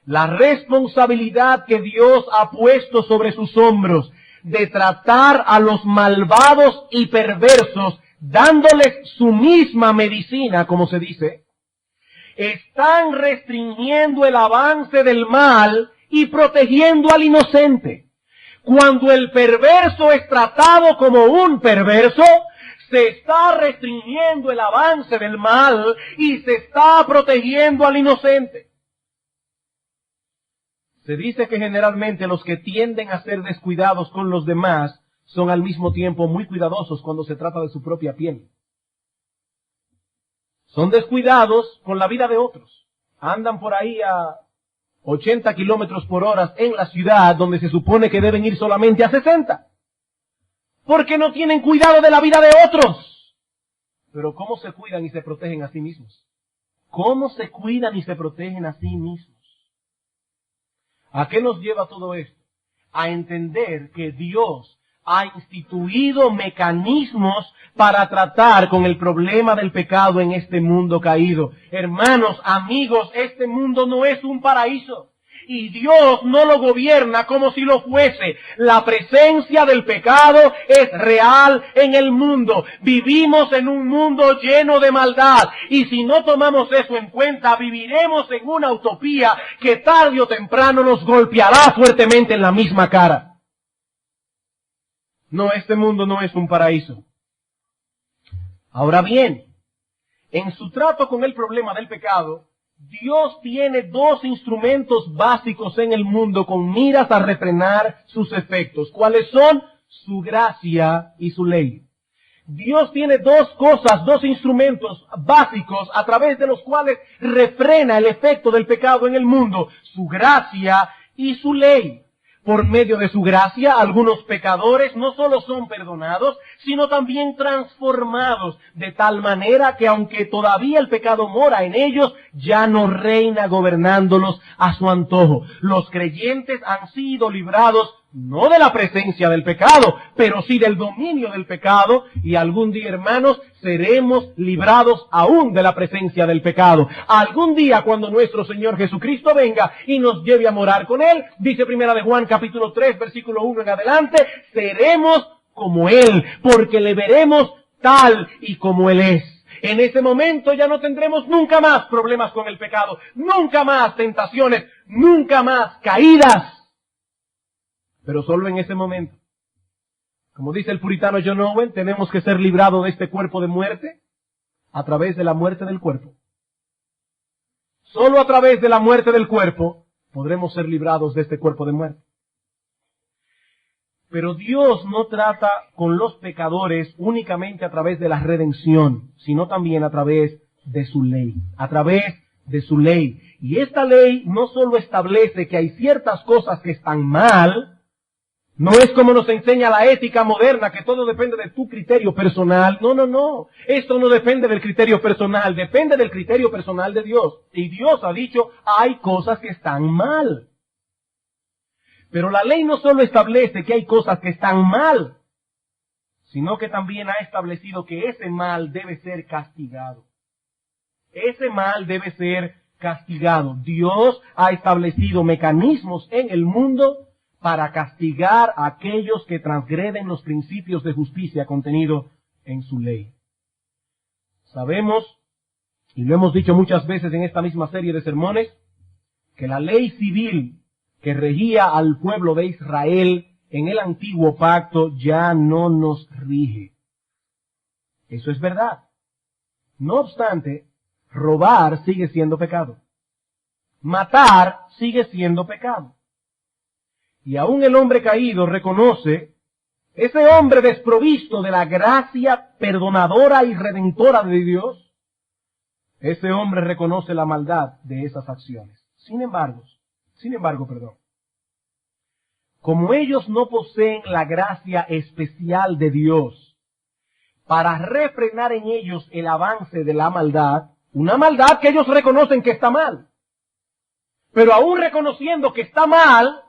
la responsabilidad que Dios ha puesto sobre sus hombros de tratar a los malvados y perversos, dándoles su misma medicina, como se dice, están restringiendo el avance del mal y protegiendo al inocente. Cuando el perverso es tratado como un perverso, se está restringiendo el avance del mal y se está protegiendo al inocente. Se dice que generalmente los que tienden a ser descuidados con los demás son al mismo tiempo muy cuidadosos cuando se trata de su propia piel. Son descuidados con la vida de otros. Andan por ahí a 80 kilómetros por hora en la ciudad donde se supone que deben ir solamente a 60. porque no tienen cuidado de la vida de otros. Pero ¿cómo se cuidan y se protegen a sí mismos? ¿Cómo se cuidan y se protegen a sí mismos? ¿A qué nos lleva todo esto? A entender que Dios ha instituido mecanismos para tratar con el problema del pecado en este mundo caído. Hermanos, amigos, este mundo no es un paraíso. Y Dios no lo gobierna como si lo fuese. La presencia del pecado es real en el mundo. Vivimos en un mundo lleno de maldad. Y si no tomamos eso en cuenta, viviremos en una utopía que tarde o temprano nos golpeará fuertemente en la misma cara. No, este mundo no es un paraíso. Ahora bien, en su trato con el problema del pecado, Dios tiene dos instrumentos básicos en el mundo con miras a refrenar sus efectos. ¿Cuáles son? Su gracia y su ley. Dios tiene dos instrumentos básicos a través de los cuales refrena el efecto del pecado en el mundo. Su gracia y su ley. Por medio de su gracia, algunos pecadores no solo son perdonados, sino también transformados, de tal manera que aunque todavía el pecado mora en ellos, ya no reina gobernándolos a su antojo. Los creyentes han sido librados no de la presencia del pecado, pero sí del dominio del pecado, y algún día, hermanos, seremos librados aún de la presencia del pecado. Algún día, cuando nuestro Señor Jesucristo venga y nos lleve a morar con Él, dice Primera de Juan capítulo 3, versículo 1 en adelante, seremos como Él, porque le veremos tal y como Él es. En ese momento ya no tendremos nunca más problemas con el pecado, nunca más tentaciones, nunca más caídas. Pero solo en ese momento. Como dice el puritano John Owen, tenemos que ser librados de este cuerpo de muerte a través de la muerte del cuerpo. Solo a través de la muerte del cuerpo podremos ser librados de este cuerpo de muerte. Pero Dios no trata con los pecadores únicamente a través de la redención, sino también a través de su ley. A través de su ley. Y esta ley no solo establece que hay ciertas cosas que están mal. No es como nos enseña la ética moderna, que todo depende de tu criterio personal. No. Esto no depende del criterio personal, depende del criterio personal de Dios. Y Dios ha dicho, hay cosas que están mal. Pero la ley no solo establece que hay cosas que están mal, sino que también ha establecido que ese mal debe ser castigado. Ese mal debe ser castigado. Dios ha establecido mecanismos en el mundo para castigar a aquellos que transgreden los principios de justicia contenidos en su ley. Sabemos, y lo hemos dicho muchas veces en esta misma serie de sermones, que la ley civil que regía al pueblo de Israel en el antiguo pacto ya no nos rige. Eso es verdad. No obstante, robar sigue siendo pecado. Matar sigue siendo pecado. Y aún el hombre caído reconoce, ese hombre desprovisto de la gracia perdonadora y redentora de Dios, ese hombre reconoce la maldad de esas acciones. Sin embargo, como ellos no poseen la gracia especial de Dios para refrenar en ellos el avance de la maldad, una maldad que ellos reconocen que está mal, pero aún reconociendo que está mal,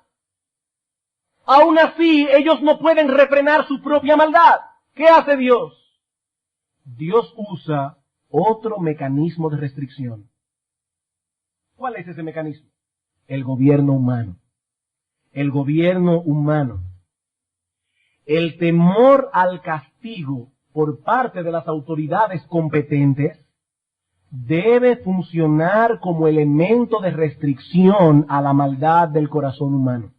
aún así ellos no pueden refrenar su propia maldad. ¿Qué hace Dios? Dios usa otro mecanismo de restricción. ¿Cuál es ese mecanismo? El gobierno humano. El gobierno humano. El temor al castigo por parte de las autoridades competentes debe funcionar como elemento de restricción a la maldad del corazón humano.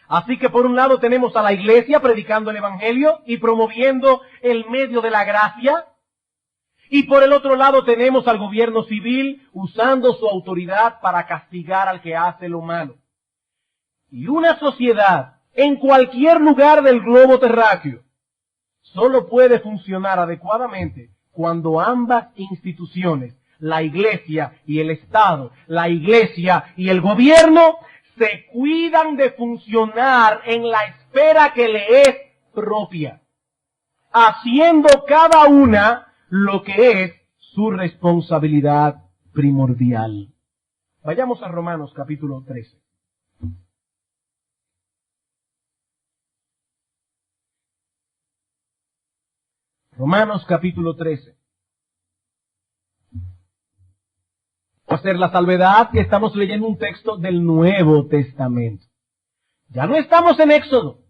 Así que por un lado tenemos a la iglesia predicando el evangelio y promoviendo el medio de la gracia, y por el otro lado tenemos al gobierno civil usando su autoridad para castigar al que hace lo malo. Y una sociedad en cualquier lugar del globo terráqueo solo puede funcionar adecuadamente cuando ambas instituciones, la iglesia y el Estado, la iglesia y el gobierno, se cuidan de funcionar en la esfera que le es propia, haciendo cada una lo que es su responsabilidad primordial. Vayamos a Romanos capítulo 13. Romanos capítulo 13. Hacer la salvedad que estamos leyendo un texto del Nuevo Testamento. Ya no estamos en Éxodo,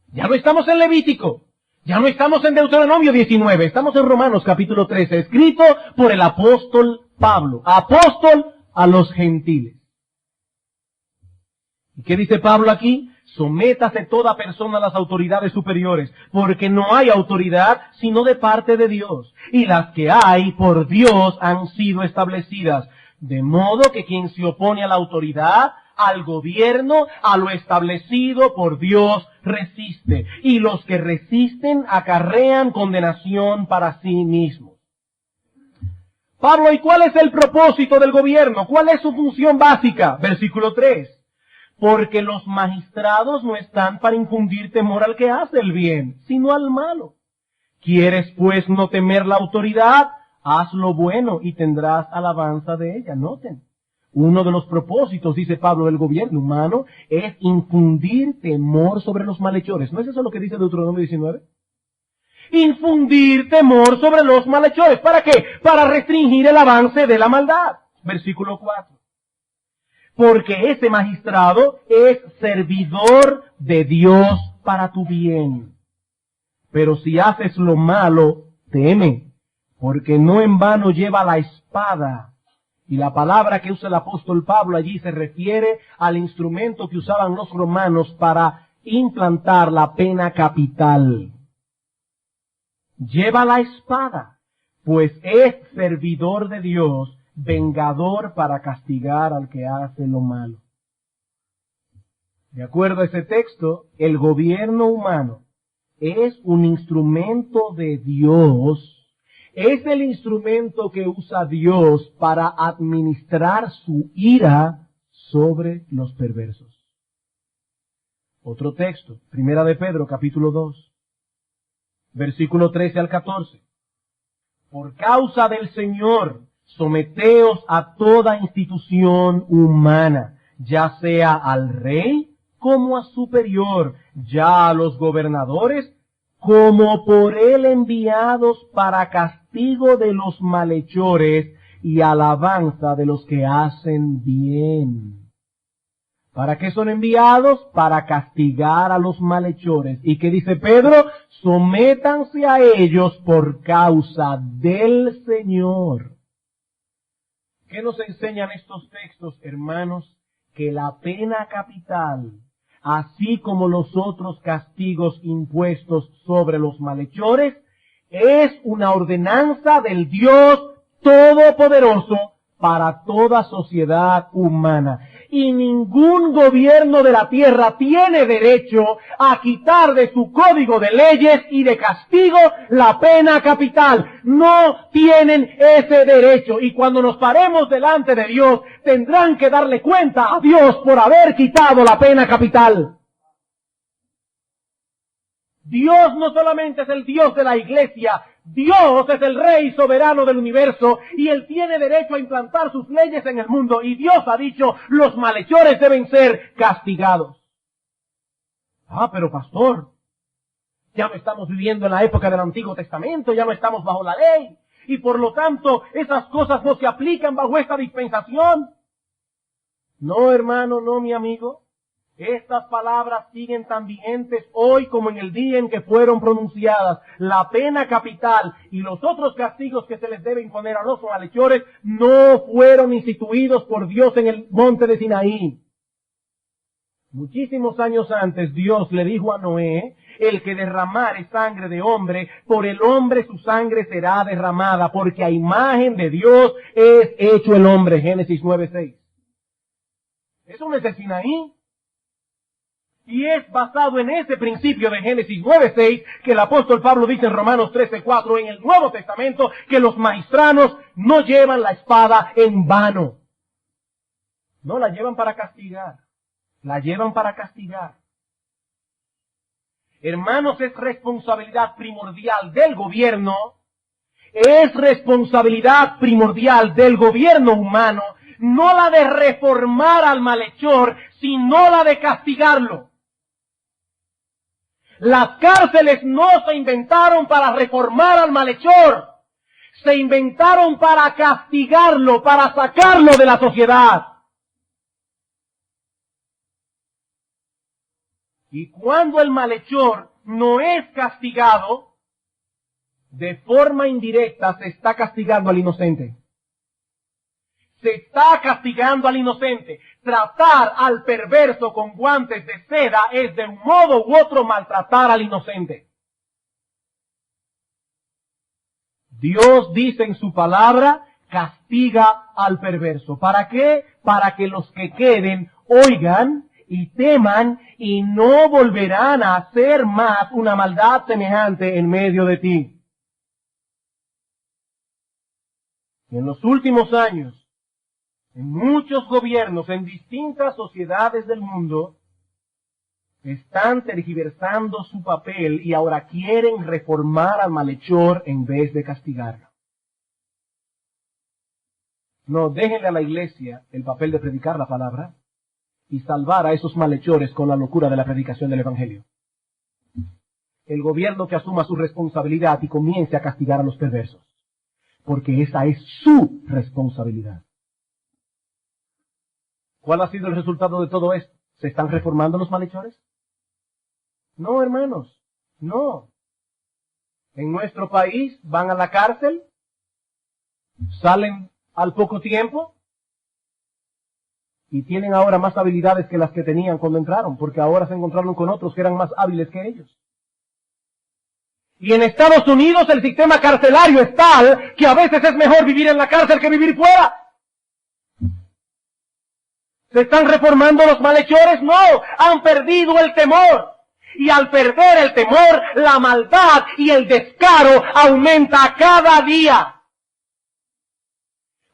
ya no estamos en Levítico, ya no estamos en Deuteronomio 19, estamos en Romanos capítulo 13, escrito por el apóstol Pablo, apóstol a los gentiles. ¿Y qué dice Pablo aquí? Sométase toda persona a las autoridades superiores, porque no hay autoridad sino de parte de Dios, y las que hay por Dios han sido establecidas. De modo que quien se opone a la autoridad, al gobierno, a lo establecido por Dios, resiste. Y los que resisten acarrean condenación para sí mismos. Pablo, ¿y cuál es el propósito del gobierno? ¿Cuál es su función básica? Versículo 3. Porque los magistrados no están para infundir temor al que hace el bien, sino al malo. ¿Quieres pues no temer la autoridad? Haz lo bueno y tendrás alabanza de ella. Noten, uno de los propósitos, dice Pablo, del gobierno humano es infundir temor sobre los malhechores. ¿No es eso lo que dice Deuteronomio 19? Infundir temor sobre los malhechores. ¿Para qué? Para restringir el avance de la maldad. Versículo 4. Porque ese magistrado es servidor de Dios para tu bien. Pero si haces lo malo, teme, porque no en vano lleva la espada. Y la palabra que usa el apóstol Pablo allí se refiere al instrumento que usaban los romanos para implantar la pena capital. Lleva la espada, pues es servidor de Dios, vengador para castigar al que hace lo malo. De acuerdo a ese texto, el gobierno humano es un instrumento de Dios. Es el instrumento que usa Dios para administrar su ira sobre los perversos. Otro texto, Primera de Pedro, capítulo 2, versículo 13 al 14. Por causa del Señor, someteos a toda institución humana, ya sea al rey como a superior, ya a los gobernadores, como por él enviados para castigo de los malhechores y alabanza de los que hacen bien. ¿Para qué son enviados? Para castigar a los malhechores. ¿Y qué dice Pedro? Sométanse a ellos por causa del Señor. ¿Qué nos enseñan estos textos, hermanos? Que la pena capital, así como los otros castigos impuestos sobre los malhechores, es una ordenanza del Dios Todopoderoso para toda sociedad humana. Y ningún gobierno de la tierra tiene derecho a quitar de su código de leyes y de castigo la pena capital. No tienen ese derecho. Y cuando nos paremos delante de Dios, tendrán que darle cuenta a Dios por haber quitado la pena capital. Dios no solamente es el Dios de la iglesia, Dios es el Rey soberano del universo y Él tiene derecho a implantar sus leyes en el mundo. Y Dios ha dicho, los malhechores deben ser castigados. Pero pastor, ya no estamos viviendo en la época del Antiguo Testamento, ya no estamos bajo la ley. Y por lo tanto, esas cosas no se aplican bajo esta dispensación. No, hermano, no, mi amigo. Estas palabras siguen tan vigentes hoy como en el día en que fueron pronunciadas. La pena capital y los otros castigos que se les debe imponer a los malhechores no fueron instituidos por Dios en el monte de Sinaí. Muchísimos años antes Dios le dijo a Noé, el que derramare sangre de hombre, por el hombre su sangre será derramada, porque a imagen de Dios es hecho el hombre. Génesis 9:6. Eso no es de Sinaí. Y es basado en ese principio de Génesis 9:6 que el apóstol Pablo dice en Romanos 13:4 en el Nuevo Testamento que los magistrados no llevan la espada en vano. No la llevan para castigar, la llevan para castigar. Hermanos, es responsabilidad primordial del gobierno, es responsabilidad primordial del gobierno humano, no la de reformar al malhechor, sino la de castigarlo. Las cárceles no se inventaron para reformar al malhechor, se inventaron para castigarlo, para sacarlo de la sociedad. Y cuando el malhechor no es castigado, de forma indirecta se está castigando al inocente. Se está castigando al inocente. Tratar al perverso con guantes de seda es de un modo u otro maltratar al inocente. Dios dice en su palabra, castiga al perverso. ¿Para qué? Para que los que queden oigan y teman y no volverán a hacer más una maldad semejante en medio de ti. Y en los últimos años, en muchos gobiernos, en distintas sociedades del mundo, están tergiversando su papel y ahora quieren reformar al malhechor en vez de castigarlo. No, déjenle a la iglesia el papel de predicar la palabra y salvar a esos malhechores con la locura de la predicación del evangelio. El gobierno que asuma su responsabilidad y comience a castigar a los perversos, porque esa es su responsabilidad. ¿Cuál ha sido el resultado de todo esto? ¿Se están reformando los malhechores? No, hermanos, no. En nuestro país van a la cárcel, salen al poco tiempo y tienen ahora más habilidades que las que tenían cuando entraron, porque ahora se encontraron con otros que eran más hábiles que ellos. Y en Estados Unidos el sistema carcelario es tal que a veces es mejor vivir en la cárcel que vivir fuera. ¿Se están reformando los malhechores? No, han perdido el temor. Y al perder el temor, la maldad y el descaro aumenta cada día.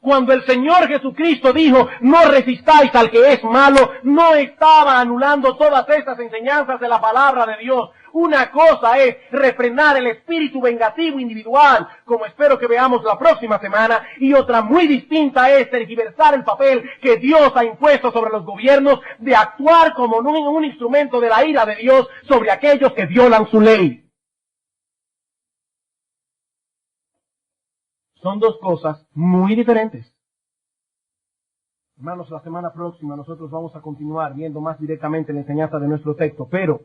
Cuando el Señor Jesucristo dijo, no resistáis al que es malo, no estaba anulando todas estas enseñanzas de la palabra de Dios. Una cosa es refrenar el espíritu vengativo individual, como espero que veamos la próxima semana, y otra muy distinta es tergiversar el papel que Dios ha impuesto sobre los gobiernos de actuar como un instrumento de la ira de Dios sobre aquellos que violan su ley. Son dos cosas muy diferentes. Hermanos, la semana próxima nosotros vamos a continuar viendo más directamente la enseñanza de nuestro texto, pero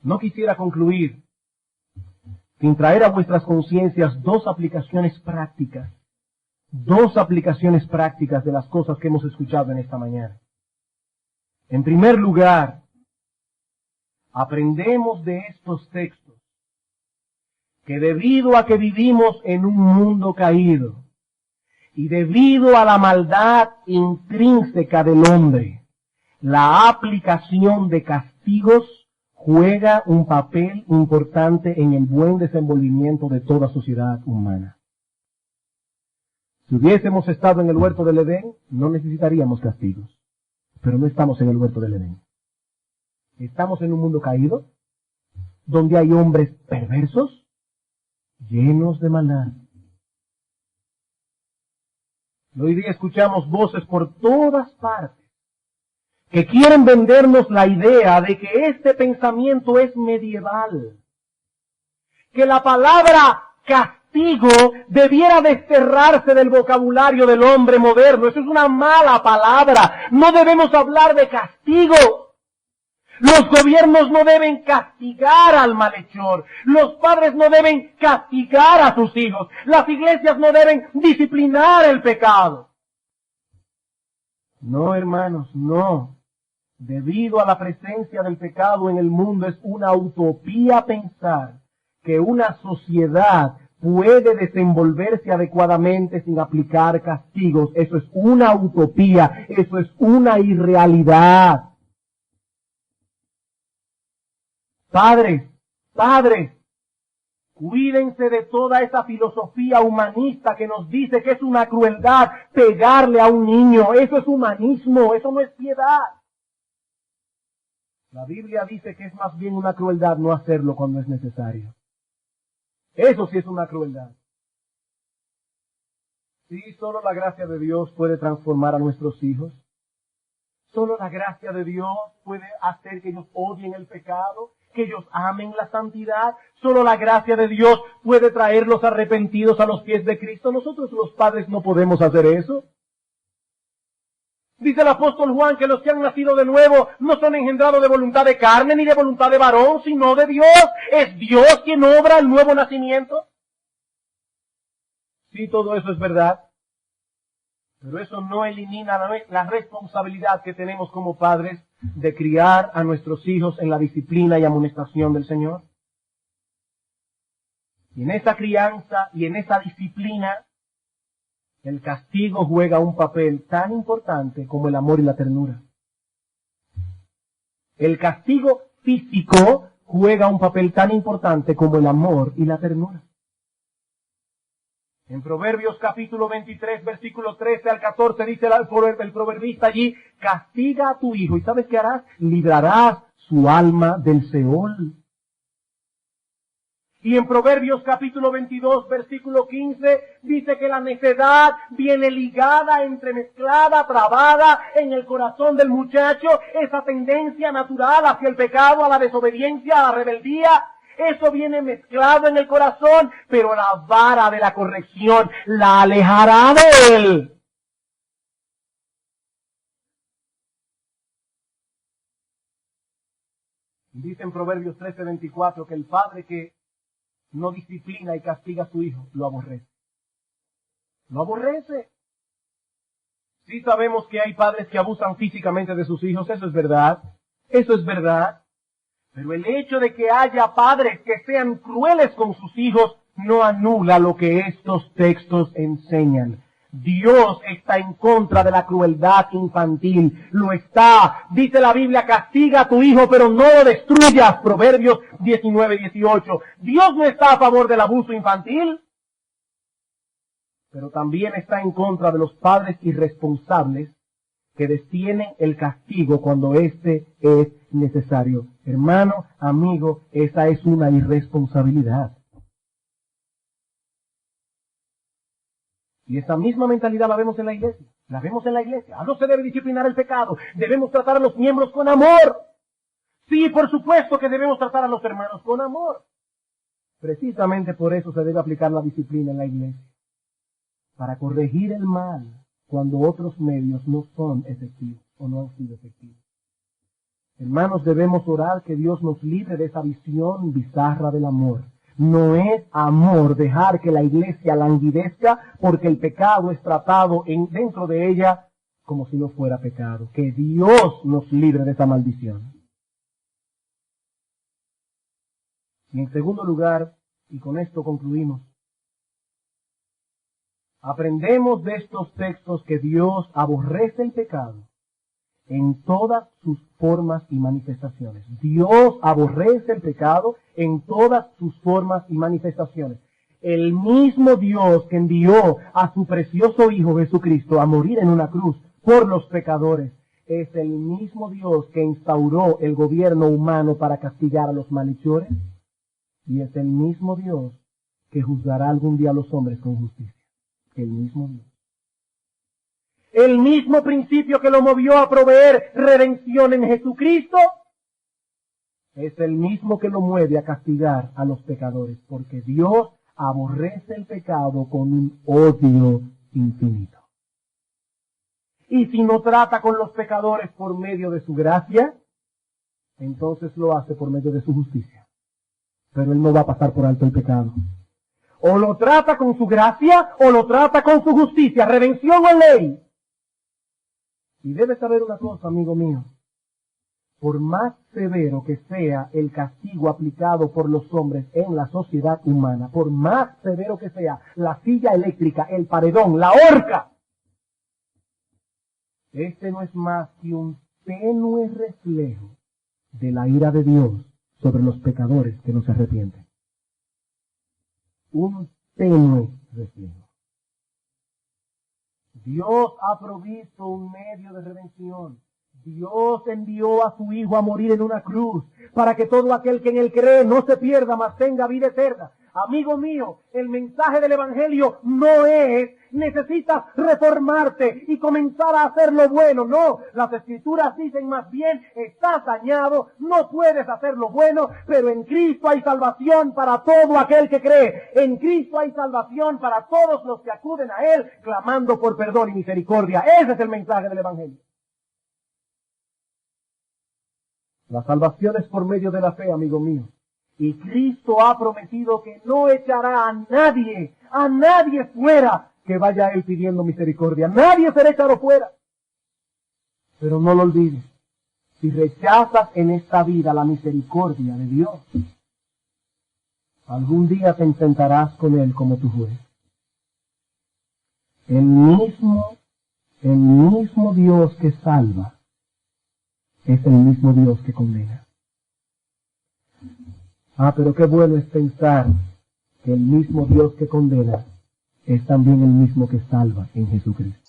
no quisiera concluir sin traer a vuestras conciencias dos aplicaciones prácticas de las cosas que hemos escuchado en esta mañana. En primer lugar, aprendemos de estos textos que debido a que vivimos en un mundo caído y debido a la maldad intrínseca del hombre, la aplicación de castigos juega un papel importante en el buen desenvolvimiento de toda sociedad humana. Si hubiésemos estado en el huerto del Edén, no necesitaríamos castigos, pero no estamos en el huerto del Edén. Estamos en un mundo caído, donde hay hombres perversos, llenos de maldad. Hoy día escuchamos voces por todas partes que quieren vendernos la idea de que este pensamiento es medieval, que la palabra castigo debiera desterrarse del vocabulario del hombre moderno. Eso es una mala palabra. No debemos hablar de castigo. Los gobiernos no deben castigar al malhechor. Los padres no deben castigar a sus hijos. Las iglesias no deben disciplinar el pecado. No, hermanos, no. Debido a la presencia del pecado en el mundo, es una utopía pensar que una sociedad puede desenvolverse adecuadamente sin aplicar castigos. Eso es una utopía, eso es una irrealidad. Padres, cuídense de toda esa filosofía humanista que nos dice que es una crueldad pegarle a un niño. Eso es humanismo, eso no es piedad. La Biblia dice que es más bien una crueldad no hacerlo cuando es necesario. Eso sí es una crueldad. Sí, solo la gracia de Dios puede transformar a nuestros hijos. Solo la gracia de Dios puede hacer que ellos odien el pecado, que ellos amen la santidad. Solo la gracia de Dios puede traerlos arrepentidos a los pies de Cristo. Nosotros los padres no podemos hacer eso. Dice el apóstol Juan que los que han nacido de nuevo no son engendrados de voluntad de carne ni de voluntad de varón, sino de Dios. Es Dios quien obra el nuevo nacimiento. Sí, todo eso es verdad. Pero eso no elimina la responsabilidad que tenemos como padres de criar a nuestros hijos en la disciplina y amonestación del Señor. Y en esa crianza y en esa disciplina, el castigo juega un papel tan importante como el amor y la ternura. El castigo físico juega un papel tan importante como el amor y la ternura. En Proverbios capítulo 23, versículo 13 al 14, dice el proverbista allí, castiga a tu hijo, ¿y sabes qué harás? Librarás su alma del Seol. Y en Proverbios capítulo 22, versículo 15, dice que la necedad viene ligada, entremezclada, trabada en el corazón del muchacho, esa tendencia natural hacia el pecado, a la desobediencia, a la rebeldía. Eso viene mezclado en el corazón, pero la vara de la corrección la alejará de él. Dice en Proverbios 13:24 que el padre que no disciplina y castiga a su hijo, lo aborrece. Lo aborrece. Sí sabemos que hay padres que abusan físicamente de sus hijos, eso es verdad. Eso es verdad. Pero el hecho de que haya padres que sean crueles con sus hijos no anula lo que estos textos enseñan. Dios está en contra de la crueldad infantil. Lo está. Dice la Biblia, castiga a tu hijo, pero no lo destruyas. Proverbios 19:18. Dios no está a favor del abuso infantil, pero también está en contra de los padres irresponsables que detienen el castigo cuando éste es necesario. Hermano, amigo, esa es una irresponsabilidad. Y esa misma mentalidad la vemos en la iglesia. La vemos en la iglesia. No se debe disciplinar el pecado. Debemos tratar a los miembros con amor. Sí, por supuesto que debemos tratar a los hermanos con amor. Precisamente por eso se debe aplicar la disciplina en la iglesia. Para corregir el mal cuando otros medios no son efectivos o no han sido efectivos. Hermanos, debemos orar que Dios nos libre de esa visión bizarra del amor. No es amor dejar que la iglesia languidezca porque el pecado es tratado dentro de ella como si no fuera pecado. Que Dios nos libre de esa maldición. Y en segundo lugar, y con esto concluimos, aprendemos de estos textos que Dios aborrece el pecado en todas sus formas y manifestaciones. Dios aborrece el pecado en todas sus formas y manifestaciones. El mismo Dios que envió a su precioso Hijo Jesucristo a morir en una cruz por los pecadores, es el mismo Dios que instauró el gobierno humano para castigar a los malhechores, y es el mismo Dios que juzgará algún día a los hombres con justicia. El mismo Dios. El mismo principio que lo movió a proveer redención en Jesucristo es el mismo que lo mueve a castigar a los pecadores, porque Dios aborrece el pecado con un odio infinito. Y si no trata con los pecadores por medio de su gracia, entonces lo hace por medio de su justicia. Pero Él no va a pasar por alto el pecado. O lo trata con su gracia, o lo trata con su justicia, redención o ley. Y debes saber una cosa, amigo mío. Por más severo que sea el castigo aplicado por los hombres en la sociedad humana, por más severo que sea la silla eléctrica, el paredón, la horca, este no es más que un tenue reflejo de la ira de Dios sobre los pecadores que no se arrepienten. Un tenue reflejo. Dios ha provisto un medio de redención. Dios envió a su Hijo a morir en una cruz para que todo aquel que en él cree no se pierda, mas tenga vida eterna. Amigo mío, el mensaje del Evangelio no es necesitas reformarte y comenzar a hacer lo bueno. No, las Escrituras dicen más bien, estás dañado, no puedes hacer lo bueno, pero en Cristo hay salvación para todo aquel que cree. En Cristo hay salvación para todos los que acuden a Él, clamando por perdón y misericordia. Ese es el mensaje del Evangelio. La salvación es por medio de la fe, amigo mío. Y Cristo ha prometido que no echará a nadie fuera que vaya a Él pidiendo misericordia. Nadie será echado fuera. Pero no lo olvides. Si rechazas en esta vida la misericordia de Dios, algún día te enfrentarás con Él como tu juez. El mismo Dios que salva es el mismo Dios que condena. Pero qué bueno es pensar que el mismo Dios que condena es también el mismo que salva en Jesucristo.